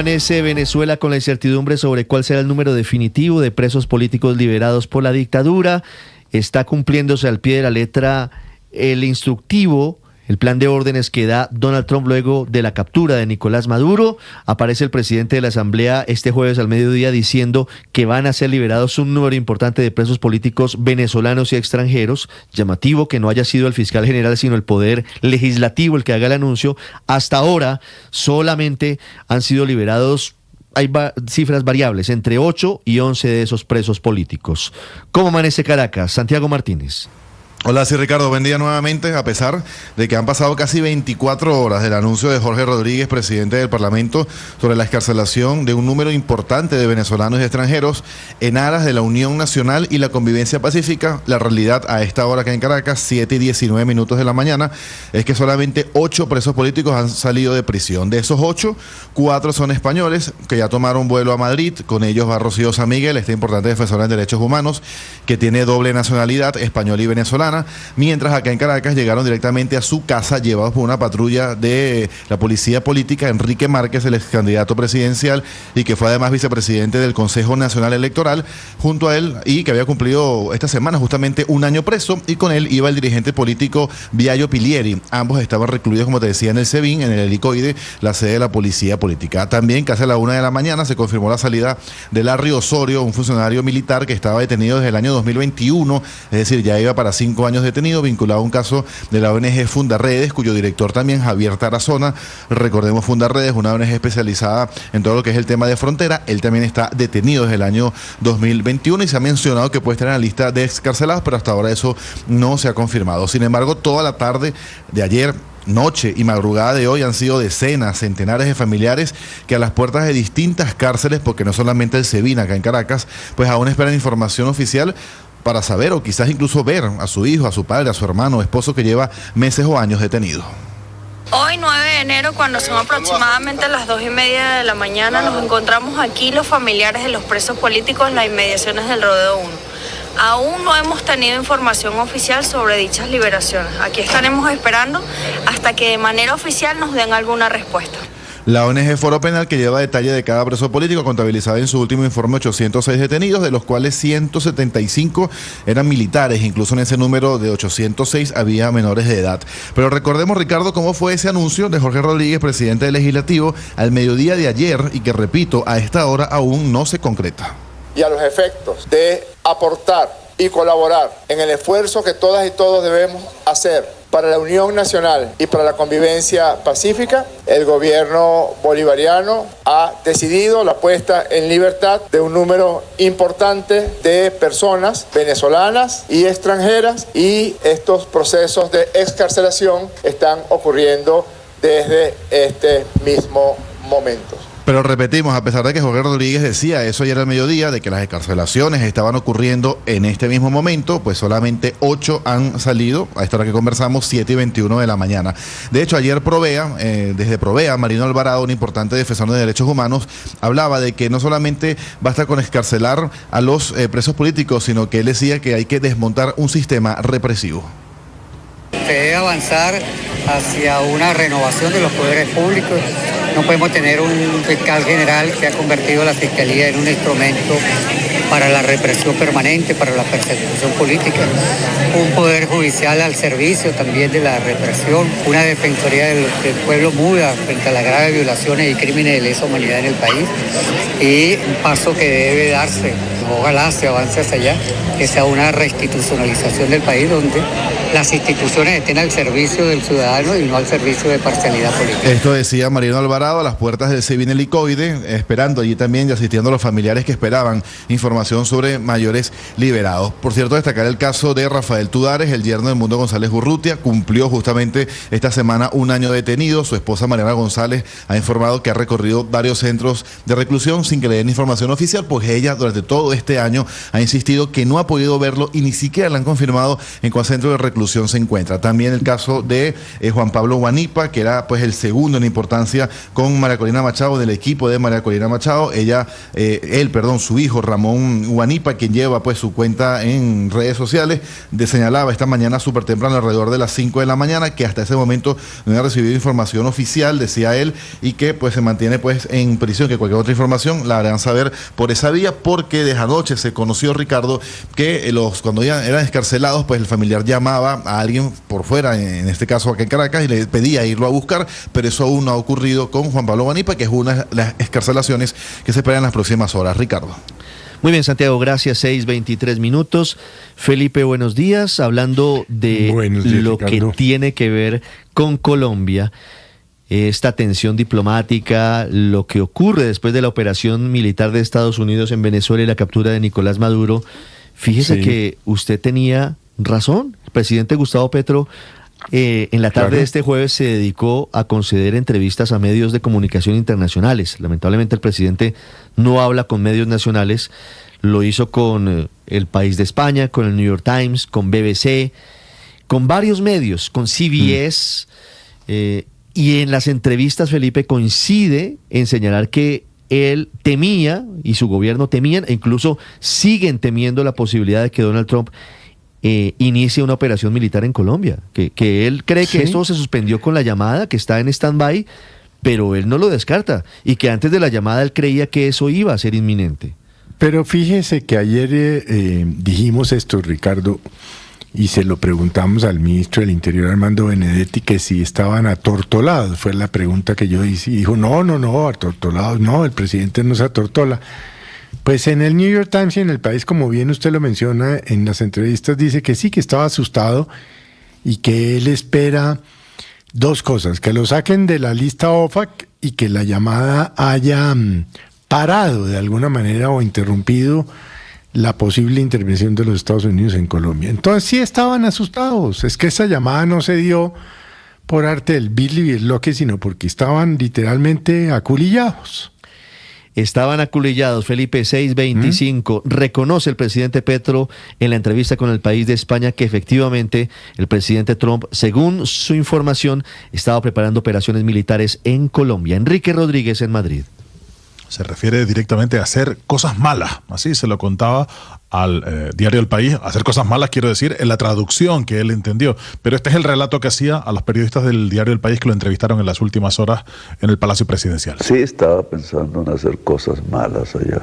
Permanece Venezuela con la incertidumbre sobre cuál será el número definitivo de presos políticos liberados por la dictadura. Está cumpliéndose al pie de la letra el instructivo, el plan de órdenes que da Donald Trump luego de la captura de Nicolás Maduro. Aparece el presidente de la Asamblea este jueves al mediodía diciendo que van a ser liberados un número importante de presos políticos venezolanos y extranjeros. Llamativo que no haya sido el fiscal general sino el poder legislativo el que haga el anuncio. Hasta ahora solamente han sido liberados, hay cifras variables, entre 8 y 11 de esos presos políticos. ¿Cómo amanece Caracas? Santiago Martínez. Hola, sí, Ricardo, buen día nuevamente. A pesar de que han pasado casi 24 horas del anuncio de Jorge Rodríguez, presidente del Parlamento, sobre la excarcelación de un número importante de venezolanos y extranjeros en aras de la unión nacional y la convivencia pacífica, la realidad a esta hora acá en Caracas, 7:19 de la mañana, es que solamente 8 presos políticos han salido de prisión. De esos 8, 4 son españoles que ya tomaron vuelo a Madrid. Con ellos va Rocío San Miguel, esta importante defensora de derechos humanos, que tiene doble nacionalidad, española y venezolana. Mientras acá en Caracas llegaron directamente a su casa llevados por una patrulla de la policía política Enrique Márquez, el ex candidato presidencial y que fue además vicepresidente del Consejo Nacional Electoral, junto a él, y que había cumplido esta semana justamente un año preso, y con él iba el dirigente político Viayo Pilieri. Ambos estaban recluidos, como te decía, en el SEBIN, en el Helicoide, la sede de la policía política. También casi a la 1 de la mañana se confirmó la salida de Larry Osorio, un funcionario militar que estaba detenido desde el año 2021, es decir, ya iba para 5 años detenido, vinculado a un caso de la ONG Fundarredes, cuyo director también, Javier Tarazona. Recordemos, Fundarredes, una ONG especializada en todo lo que es el tema de frontera. Él también está detenido desde el año 2021 y se ha mencionado que puede estar en la lista de excarcelados, pero hasta ahora eso no se ha confirmado. Sin embargo, toda la tarde de ayer, noche y madrugada de hoy han sido decenas, centenares de familiares que a las puertas de distintas cárceles, porque no solamente el SEBIN acá en Caracas, pues aún esperan información oficial para saber o quizás incluso ver a su hijo, a su padre, a su hermano o esposo que lleva meses o años detenido. Hoy, 9 de enero, cuando son aproximadamente las 2:30 de la mañana, nos encontramos aquí los familiares de los presos políticos en las inmediaciones del Rodeo 1. Aún no hemos tenido información oficial sobre dichas liberaciones. Aquí estaremos esperando hasta que de manera oficial nos den alguna respuesta. La ONG Foro Penal, que lleva detalle de cada preso político, contabilizaba en su último informe 806 detenidos, de los cuales 175 eran militares. Incluso en ese número de 806 había menores de edad. Pero recordemos, Ricardo, cómo fue ese anuncio de Jorge Rodríguez, presidente del Legislativo, al mediodía de ayer, y que, repito, a esta hora aún no se concreta. Y a los efectos de aportar y colaborar en el esfuerzo que todas y todos debemos hacer para la unión nacional y para la convivencia pacífica, el gobierno bolivariano ha decidido la puesta en libertad de un número importante de personas venezolanas y extranjeras, y estos procesos de excarcelación están ocurriendo desde este mismo momento. Pero repetimos, a pesar de que Jorge Rodríguez decía eso ayer al mediodía, de que las excarcelaciones estaban ocurriendo en este mismo momento, pues solamente 8 han salido, a esta hora que conversamos, 7:21 de la mañana. De hecho, ayer desde Provea, Marino Alvarado, un importante defensor de derechos humanos, hablaba de que no solamente basta con excarcelar a los presos políticos, sino que él decía que hay que desmontar un sistema represivo. Se debe avanzar hacia una renovación de los poderes públicos. No podemos tener un fiscal general que ha convertido la fiscalía en un instrumento para la represión permanente, para la persecución política, un poder judicial al servicio también de la represión, una defensoría del pueblo muda frente a las graves violaciones y crímenes de lesa humanidad en el país, y un paso que debe darse, ojalá se avance hacia allá, que sea una reinstitucionalización del país donde las instituciones estén al servicio del ciudadano y no al servicio de parcialidad política. Esto decía Marino Alvarado a las puertas del SEBIN Helicoide, esperando allí también y asistiendo a los familiares que esperaban información sobre mayores liberados. Por cierto, destacar el caso de Rafael Tudares, el yerno de Mundo González Urrutia, cumplió justamente esta semana un año detenido. Su esposa Mariana González ha informado que ha recorrido varios centros de reclusión sin que le den información oficial, pues ella durante todo este año, ha insistido que no ha podido verlo y ni siquiera le han confirmado en cuál centro de reclusión se encuentra. También el caso de Juan Pablo Guanipa, que era pues el segundo en importancia con María Corina Machado, del equipo de María Corina Machado. Su hijo Ramón Guanipa, quien lleva pues su cuenta en redes sociales, señalaba esta mañana súper temprano, alrededor de las 5 de la mañana, que hasta ese momento no había recibido información oficial, decía él, y que pues se mantiene pues en prisión, que cualquier otra información la harán saber por esa vía, porque desde anoche se conoció, Ricardo, que cuando ya eran excarcelados, pues el familiar llamaba a alguien por fuera, en este caso acá en Caracas, y le pedía irlo a buscar, pero eso aún no ha ocurrido con Juan Pablo Guanipa, que es una de las excarcelaciones que se esperan en las próximas horas. Ricardo. Muy bien, Santiago, gracias. 6:23. Felipe, buenos días. Hablando de lo que tiene que ver con Colombia, esta tensión diplomática, lo que ocurre después de la operación militar de Estados Unidos en Venezuela y la captura de Nicolás Maduro. Fíjese que usted tenía razón. El presidente Gustavo Petro en la tarde de este jueves se dedicó a conceder entrevistas a medios de comunicación internacionales. Lamentablemente el presidente no habla con medios nacionales. Lo hizo con El País de España, con el New York Times, con BBC, con varios medios, con CBS. Y en las entrevistas, Felipe, coincide en señalar que él temía, y su gobierno temían, e incluso siguen temiendo la posibilidad de que Donald Trump inicie una operación militar en Colombia, que él cree que esto se suspendió con la llamada, que está en stand-by, pero él no lo descarta, y que antes de la llamada él creía que eso iba a ser inminente. Pero fíjese que ayer dijimos esto, Ricardo, y se lo preguntamos al ministro del Interior, Armando Benedetti, que si estaban atortolados, fue la pregunta que yo hice, y dijo, no, atortolados, no, el presidente no se atortola. Pues en el New York Times y en El País, como bien usted lo menciona en las entrevistas, dice que sí, que estaba asustado y que él espera dos cosas: que lo saquen de la lista OFAC y que la llamada haya parado de alguna manera o interrumpido la posible intervención de los Estados Unidos en Colombia. Entonces sí estaban asustados. Es que esa llamada no se dio por arte del birlibirloque, sino porque estaban literalmente aculillados. Estaban aculillados, Felipe. 6:25. Reconoce el presidente Petro en la entrevista con El País de España que efectivamente el presidente Trump, según su información, estaba preparando operaciones militares en Colombia. Enrique Rodríguez en Madrid. Se refiere directamente a hacer cosas malas, así se lo contaba al diario El País. Hacer cosas malas, quiero decir, en la traducción que él entendió. Pero este es el relato que hacía a los periodistas del diario El País que lo entrevistaron en las últimas horas en el Palacio Presidencial. Sí, estaba pensando en hacer cosas malas allá.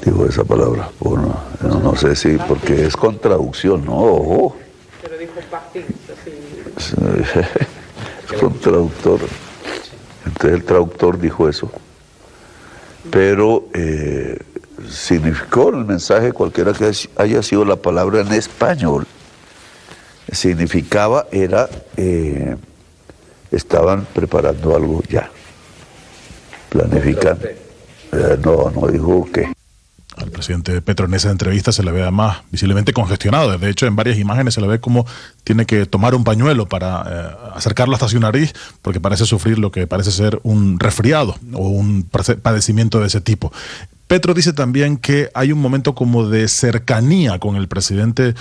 Digo esa palabra, bueno, no sé si, porque es con traducción, ¿no? Ojo. Pero dijo partir, así. Es con traductor. Entonces el traductor dijo eso, pero significó el mensaje, cualquiera que haya sido la palabra en español, significaba, estaban preparando algo ya, planificando, no dijo qué. Al presidente Petro en esa entrevista se le ve además visiblemente congestionado. De hecho, en varias imágenes se le ve como tiene que tomar un pañuelo para acercarlo hasta su nariz, porque parece sufrir lo que parece ser un resfriado o un padecimiento de ese tipo. Petro dice también que hay un momento como de cercanía con el presidente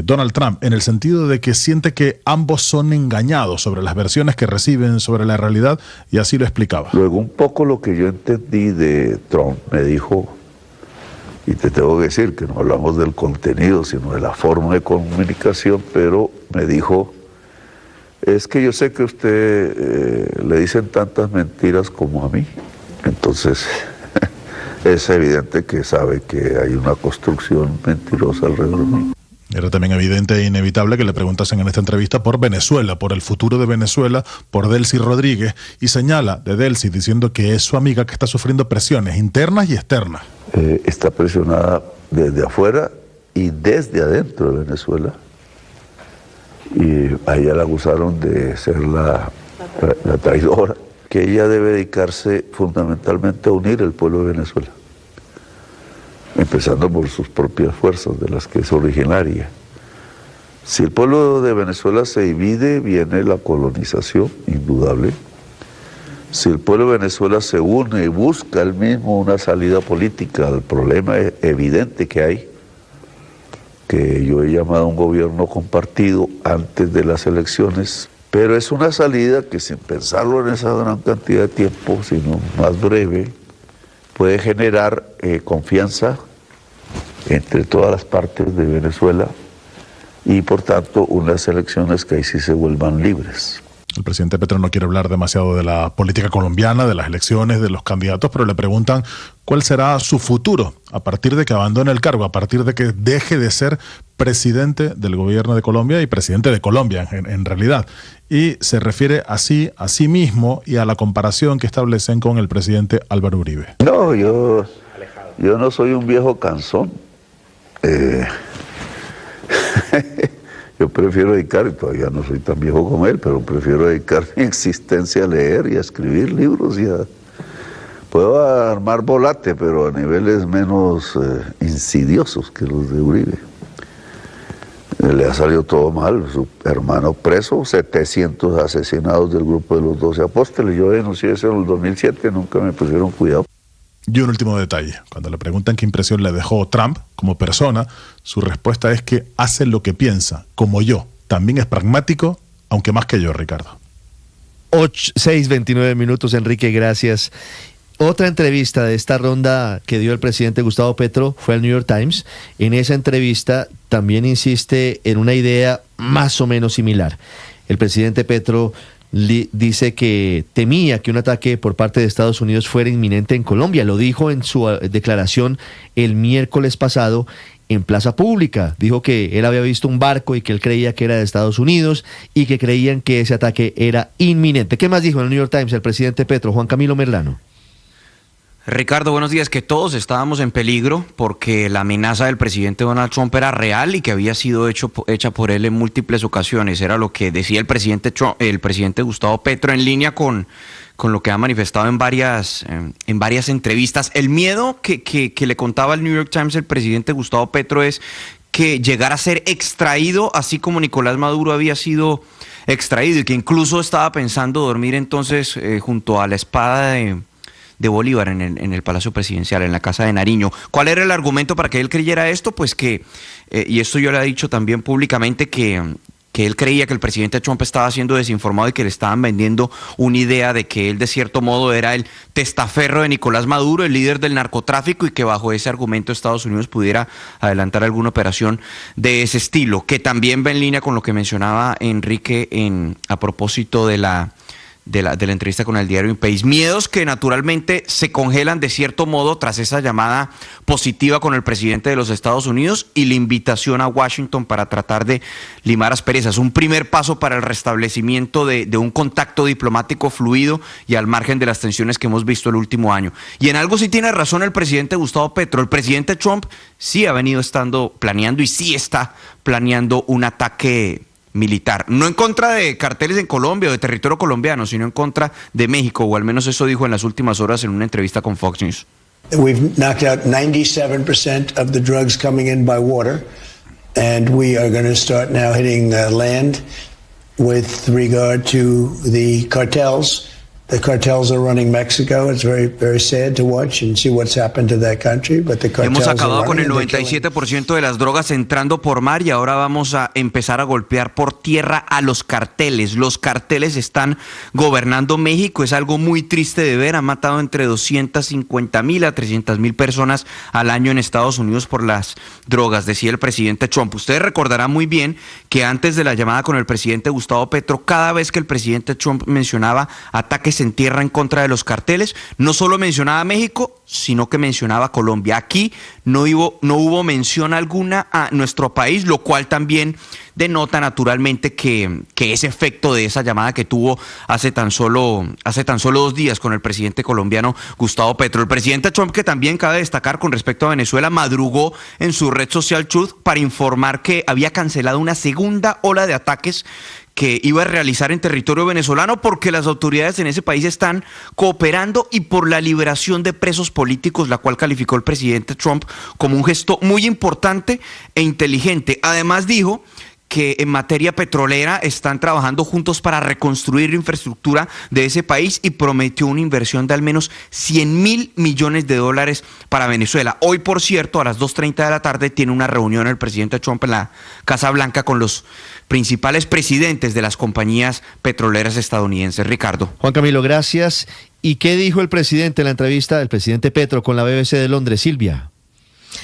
Donald Trump, en el sentido de que siente que ambos son engañados sobre las versiones que reciben sobre la realidad, y así lo explicaba. Luego, un poco lo que yo entendí de Trump, me dijo, y te tengo que decir que no hablamos del contenido, sino de la forma de comunicación, pero me dijo, es que yo sé que a usted le dicen tantas mentiras como a mí. Entonces, es evidente que sabe que hay una construcción mentirosa alrededor de mí. Era también evidente e inevitable que le preguntasen en esta entrevista por Venezuela, por el futuro de Venezuela, por Delcy Rodríguez, y señala de Delcy diciendo que es su amiga que está sufriendo presiones internas y externas. Está presionada desde afuera y desde adentro de Venezuela, y a ella la acusaron de ser la traidora, que ella debe dedicarse fundamentalmente a unir el pueblo de Venezuela, empezando por sus propias fuerzas, de las que es originaria. Si el pueblo de Venezuela se divide, viene la colonización, indudable. Si el pueblo de Venezuela se une y busca él mismo una salida política al problema evidente que hay, que yo he llamado un gobierno compartido antes de las elecciones, pero es una salida que sin pensarlo en esa gran cantidad de tiempo, sino más breve, puede generar confianza entre todas las partes de Venezuela y por tanto unas elecciones que ahí sí se vuelvan libres. El presidente Petro no quiere hablar demasiado de la política colombiana, de las elecciones, de los candidatos, pero le preguntan cuál será su futuro a partir de que abandone el cargo, a partir de que deje de ser presidente del gobierno de Colombia y presidente de Colombia en realidad. Y se refiere así a sí mismo y a la comparación que establecen con el presidente Álvaro Uribe. No, yo no soy un viejo cansón. Yo prefiero dedicar, y todavía no soy tan viejo como él, pero prefiero dedicar mi existencia a leer y a escribir libros. Puedo armar volate, pero a niveles menos insidiosos que los de Uribe. Le ha salido todo mal, su hermano preso, 700 asesinados del grupo de los 12 apóstoles. Yo denuncié eso en el 2007, nunca me pusieron cuidado. Y un último detalle, cuando le preguntan qué impresión le dejó Trump como persona, su respuesta es que hace lo que piensa, como yo. También es pragmático, aunque más que yo, Ricardo. 6:29 minutos, Enrique, gracias. Otra entrevista de esta ronda que dio el presidente Gustavo Petro fue al New York Times. En esa entrevista también insiste en una idea más o menos similar. El presidente Petro dice que temía que un ataque por parte de Estados Unidos fuera inminente en Colombia. Lo dijo en su declaración el miércoles pasado en Plaza Pública. Dijo que él había visto un barco y que él creía que era de Estados Unidos y que creían que ese ataque era inminente. ¿Qué más dijo en el New York Times el presidente Petro? Juan Camilo Merlano. Ricardo, buenos días. Que todos estábamos en peligro porque la amenaza del presidente Donald Trump era real y que había sido hecha por él en múltiples ocasiones. Era lo que decía el presidente Gustavo Petro, en línea con lo que ha manifestado en varias entrevistas. El miedo que le contaba al New York Times el presidente Gustavo Petro es que llegara a ser extraído, así como Nicolás Maduro había sido extraído, y que incluso estaba pensando dormir entonces junto a la espada de Bolívar en el Palacio Presidencial, en la Casa de Nariño. ¿Cuál era el argumento para que él creyera esto? Pues que, y esto yo le he dicho también públicamente, que él creía que el presidente Trump estaba siendo desinformado y que le estaban vendiendo una idea de que él de cierto modo era el testaferro de Nicolás Maduro, el líder del narcotráfico, y que bajo ese argumento Estados Unidos pudiera adelantar alguna operación de ese estilo, que también va en línea con lo que mencionaba Enrique a propósito de la entrevista con el diario Un País. Miedos que naturalmente se congelan de cierto modo tras esa llamada positiva con el presidente de los Estados Unidos y la invitación a Washington para tratar de limar asperezas. Un primer paso para el restablecimiento de un contacto diplomático fluido y al margen de las tensiones que hemos visto el último año. Y en algo sí tiene razón el presidente Gustavo Petro. El presidente Trump sí ha venido planeando y sí está planeando un ataque militar, no en contra de carteles en Colombia o de territorio colombiano, sino en contra de México, o al menos eso dijo en las últimas horas en una entrevista con Fox News. We've knocked out 97% of the drugs coming in by water, and we are going to start now hitting land with regard to the cartels. The cartels are running Mexico. It's very, very sad to watch and see what's happened to that country. But the cartels Hemos acabado are con el running, 97% de las drogas entrando por mar y ahora vamos a empezar a golpear por tierra a los carteles. Los carteles están gobernando México. Es algo muy triste de ver. Han matado entre 250,000 a 300,000 personas al año en Estados Unidos por las drogas, decía el presidente Trump. Ustedes recordarán muy bien que antes de la llamada con el presidente Gustavo Petro, cada vez que el presidente Trump mencionaba ataques en tierra en contra de los carteles, no solo mencionaba a México, sino que mencionaba a Colombia. Aquí no hubo mención alguna a nuestro país, lo cual también denota naturalmente que ese efecto de esa llamada que tuvo hace tan solo 2 días con el presidente colombiano Gustavo Petro. El presidente Trump, que también cabe destacar con respecto a Venezuela, madrugó en su red social Truth para informar que había cancelado una segunda ola de ataques que iba a realizar en territorio venezolano porque las autoridades en ese país están cooperando y por la liberación de presos políticos, la cual calificó el presidente Trump como un gesto muy importante e inteligente. Además dijo que en materia petrolera están trabajando juntos para reconstruir la infraestructura de ese país y prometió una inversión de al menos $100.000 millones para Venezuela. Hoy, por cierto, a las 2:30 de la tarde tiene una reunión el presidente Trump en la Casa Blanca con los principales presidentes de las compañías petroleras estadounidenses. Ricardo. Juan Camilo, gracias. ¿Y qué dijo el presidente en la entrevista del presidente Petro con la BBC de Londres, Silvia?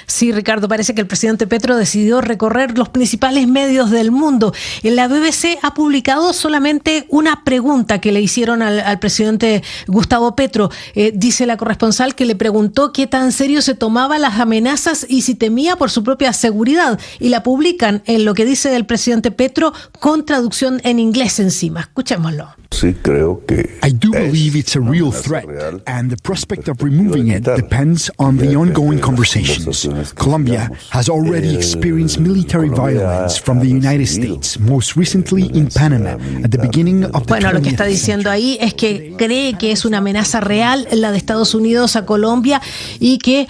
Sí, Ricardo, parece que el presidente Petro decidió recorrer los principales medios del mundo. La BBC ha publicado solamente una pregunta que le hicieron al presidente Gustavo Petro. Dice la corresponsal que le preguntó qué tan serio se tomaba las amenazas y si temía por su propia seguridad. Y la publican en lo que dice el presidente Petro con traducción en inglés encima. Escuchémoslo. Sí, creo que I do believe it's a real threat, and the prospect of removing it depends on the ongoing conversations. Colombia has already experienced military violence from the United States, most recently in Panama, at the beginning of the Bueno, lo que está diciendo ahí es que cree que es una amenaza real la de Estados Unidos a Colombia y que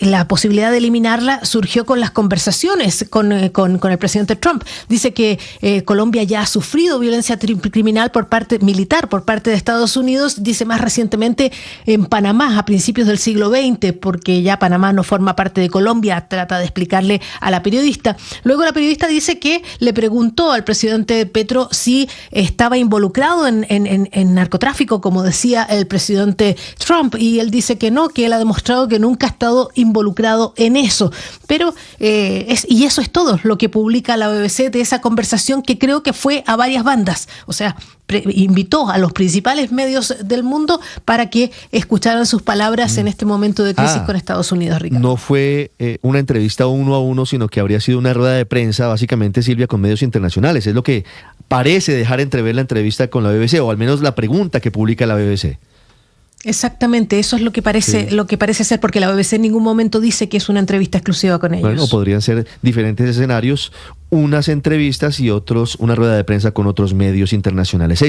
la posibilidad de eliminarla surgió con las conversaciones con el presidente Trump. Dice que Colombia ya ha sufrido violencia criminal militar por parte de Estados Unidos, dice más recientemente en Panamá a principios del siglo XX, porque ya Panamá no forma parte de Colombia, trata de explicarle a la periodista. Luego la periodista dice que le preguntó al presidente Petro si estaba involucrado en narcotráfico, como decía el presidente Trump, y él dice que no, que él ha demostrado que nunca ha estado involucrado en eso. Pero y eso es todo lo que publica la BBC de esa conversación, que creo que fue a varias bandas. O sea, invitó a los principales medios del mundo para que escucharan sus palabras en este momento de crisis con Estados Unidos, Ricardo. No fue una entrevista uno a uno, sino que habría sido una rueda de prensa, básicamente, Silvia, con medios internacionales. Es lo que parece dejar entrever la entrevista con la BBC, o al menos la pregunta que publica la BBC. Exactamente, eso es lo que parece ser, porque la BBC en ningún momento dice que es una entrevista exclusiva con ellos. Bueno, podrían ser diferentes escenarios, unas entrevistas y otros, una rueda de prensa con otros medios internacionales.